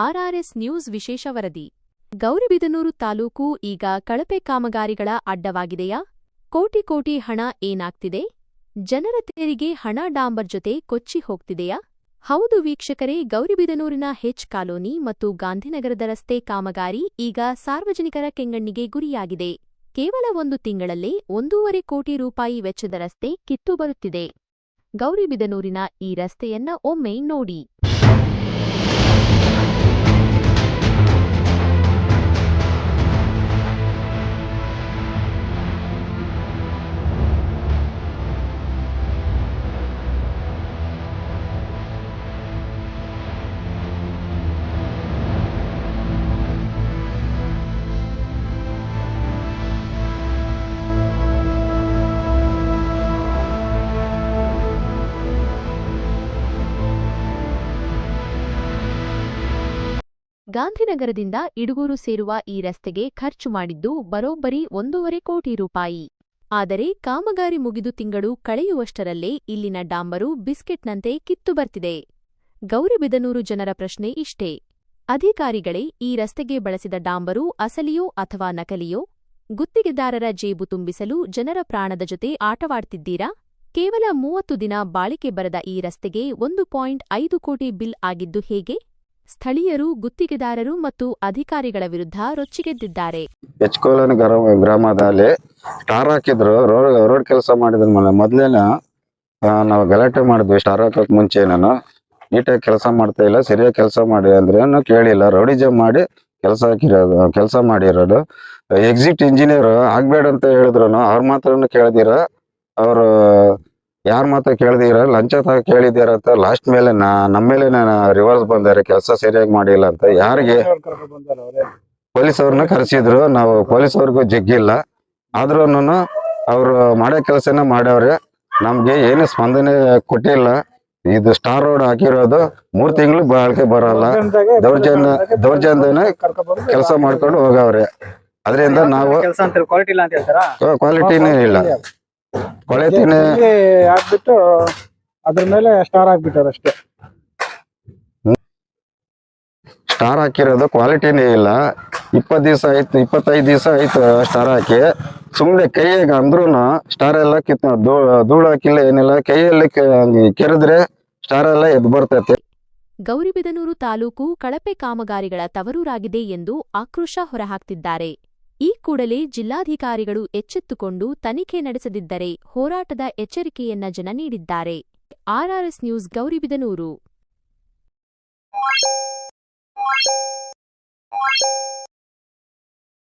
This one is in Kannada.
ಆರ್ಆರ್ಎಸ್ ನ್ಯೂಸ್ ವಿಶೇಷ ವರದಿ. ಗೌರಿಬಿದನೂರು ತಾಲೂಕು ಈಗ ಕಳಪೆ ಕಾಮಗಾರಿಗಳ ಅಡ್ಡವಾಗಿದೆಯಾ? ಕೋಟಿ ಕೋಟಿ ಹಣ ಏನಾಗ್ತಿದೆ? ಜನರ ತೆರಿಗೆ ಹಣ ಡಾಂಬರ್ ಜೊತೆ ಕೊಚ್ಚಿ ಹೋಗ್ತಿದೆಯಾ? ಹೌದು ವೀಕ್ಷಕರೇ, ಗೌರಿಬಿದನೂರಿನ ಹೆಚ್ ಕಾಲೋನಿ ಮತ್ತು ಗಾಂಧಿನಗರದ ರಸ್ತೆ ಕಾಮಗಾರಿ ಈಗ ಸಾರ್ವಜನಿಕರ ಕೆಂಗಣ್ಣಿಗೆ ಗುರಿಯಾಗಿದೆ. ಕೇವಲ 1 ತಿಂಗಳಲ್ಲೇ 1.5 ಕೋಟಿ ರೂಪಾಯಿ ವೆಚ್ಚದ ರಸ್ತೆ ಕಿತ್ತು ಬರುತ್ತಿದೆ. ಗೌರಿಬಿದನೂರಿನ ಈ ರಸ್ತೆಯನ್ನ ಒಮ್ಮೆ ನೋಡಿ. ಗಾಂಧಿನಗರದಿಂದ ಇಡುಗೂರು ಸೇರುವ ಈ ರಸ್ತೆಗೆ ಖರ್ಚು ಮಾಡಿದ್ದು ಬರೋಬ್ಬರಿ 1.5 ಕೋಟಿ ರೂಪಾಯಿ. ಆದರೆ ಕಾಮಗಾರಿ ಮುಗಿದು ತಿಂಗಳು ಕಳೆಯುವಷ್ಟರಲ್ಲೇ ಇಲ್ಲಿನ ಡಾಂಬರು ಬಿಸ್ಕೆಟ್ನಂತೆ ಕಿತ್ತು ಬರ್ತಿದೆ. ಗೌರಿಬಿದನೂರು ಜನರ ಪ್ರಶ್ನೆ ಇಷ್ಟೇ: ಅಧಿಕಾರಿಗಳೇ, ಈ ರಸ್ತೆಗೆ ಬಳಸಿದ ಡಾಂಬರು ಅಸಲಿಯೋ ಅಥವಾ ನಕಲಿಯೋ? ಗುತ್ತಿಗೆದಾರರ ಜೇಬು ತುಂಬಿಸಲು ಜನರ ಪ್ರಾಣದ ಜೊತೆ ಆಟವಾಡ್ತಿದ್ದೀರಾ? ಕೇವಲ 30 ದಿನ ಬಾಳಿಕೆ ಬರದ ಈ ರಸ್ತೆಗೆ 1.5 ಕೋಟಿ ಬಿಲ್ ಆಗಿದ್ದು ಹೇಗೆ? ಸ್ಥಳೀಯರು, ಗುತ್ತಿಗೆದಾರರು ಮತ್ತು ಅಧಿಕಾರಿಗಳ ವಿರುದ್ಧ ರೊಚ್ಚಿಗೆದ್ದಿದ್ದಾರೆ. ಹೆಚ್ ಕಾಲೋನಿ ಗ್ರಾಮದಲ್ಲಿ ಸ್ಟಾರ್ ಹಾಕಿದ್ರು, ರೋಡ್ ಕೆಲಸ ಮಾಡಿದ್ರ ಮೇಲೆ ಮೊದ್ಲೇನ ನಾವು ಗಲಾಟೆ ಮಾಡಿದ್ವಿ. ಸ್ಟಾರ್ ಹಾಕಕ್ ಮುಂಚೆ ನಾನು ನೀಟಾಗಿ ಕೆಲಸ ಮಾಡ್ತಾ ಇಲ್ಲ, ಸರಿಯಾಗಿ ಕೆಲಸ ಮಾಡಿ ಅಂದ್ರೆ ಕೇಳಿಲ್ಲ. ರೌಡಿಜಮ್ ಮಾಡಿ ಕೆಲಸ ಮಾಡಿರೋದು. ಎಕ್ಸಿಟ್ ಇಂಜಿನಿಯರ್ ಆಗ್ಬೇಡ ಅಂತ ಹೇಳಿದ್ರು, ಅವ್ರ ಮಾತ್ರನು ಕೇಳ್ದಿರ, ಅವರು ಯಾರ ಮಾತ್ರ ಕೇಳ್ದಿರ ಲಂಚ ಕೇಳಿದಾರ ಅಂತ ಲಾಸ್ಟ್ ಮೇಲೆ ನಮ್ಮ ಮೇಲೆ ರಿವರ್ಸ್ ಬಂದಾರೆ, ಕೆಲಸ ಸರಿಯಾಗಿ ಮಾಡಿಲ್ಲ ಅಂತ. ಯಾರಿಗೆ ಪೊಲೀಸ್ ಅವ್ರನ್ನ ಕರೆಸಿದ್ರು, ನಾವು ಪೊಲೀಸ್ ಅವ್ರಿಗೂ ಜಗ್ಗಿಲ್ಲ. ಆದ್ರೂ ಅವ್ರು ಮಾಡೋ ಕೆಲಸನ ಮಾಡ್ಯವ್ರೆ, ನಮ್ಗೆ ಏನು ಸ್ಪಂದನೆ ಕೊಟ್ಟಿಲ್ಲ. ಇದು ಸ್ಟಾರ್ ರೋಡ್ ಹಾಕಿರೋದು 3 ತಿಂಗಳು ಬಾಳ್ಕೆ ಬರಲ್ಲ, ದೌರ್ಜನ್ಯನ ಕೆಲಸ ಮಾಡ್ಕೊಂಡು ಹೋಗವ್ರೆ. ಅದರಿಂದ ನಾವು ಕ್ವಾಲಿಟಿನೇ ಇಲ್ಲ, ಕೊಳೆತಿನೇ ಹಾಕ್ಬಿಟ್ಟು ಅದ್ರ ಮೇಲೆ ಸ್ಟಾರ್ ಹಾಕ್ಬಿಟ್ಟಾರ ಅಷ್ಟೇ. ಸ್ಟಾರ್ ಹಾಕಿರೋದು ಕ್ವಾಲಿಟಿನೇ ಇಲ್ಲ. 20 ದಿವಸ ಆಯ್ತು, 25 ದಿವಸ ಆಯ್ತು ಸ್ಟಾರ್ ಹಾಕಿ. ಸುಮ್ನೆ ಕೈಯಾಗ ಅಂದ್ರೂ ಸ್ಟಾರ್ ಎಲ್ಲ ಧೂಳು ಹಾಕಿಲ್ಲ, ಏನಿಲ್ಲ. ಕೈಯಲ್ಲಿ ಕೆರೆದ್ರೆ ಸ್ಟಾರ್ ಎಲ್ಲ ಎದ್ದು ಬರ್ತೈತೆ. ಗೌರಿಬಿದನೂರು ತಾಲೂಕು ಕಳಪೆ ಕಾಮಗಾರಿಗಳ ತವರೂರಾಗಿದೆ ಎಂದು ಆಕ್ರೋಶ ಹೊರಹಾಕ್ತಿದ್ದಾರೆ. ಈ ಕೂಡಲೇ ಜಿಲ್ಲಾಧಿಕಾರಿಗಳು ಎಚ್ಚೆತ್ತುಕೊಂಡು ತನಿಖೆ ನಡೆಸದಿದ್ದರೆ ಹೋರಾಟದ ಎಚ್ಚರಿಕೆಯನ್ನ ಜನ ನೀಡಿದ್ದಾರೆ. ಆರ್ಆರ್ಎಸ್ ನ್ಯೂಸ್, ಗೌರಿಬಿದನೂರು.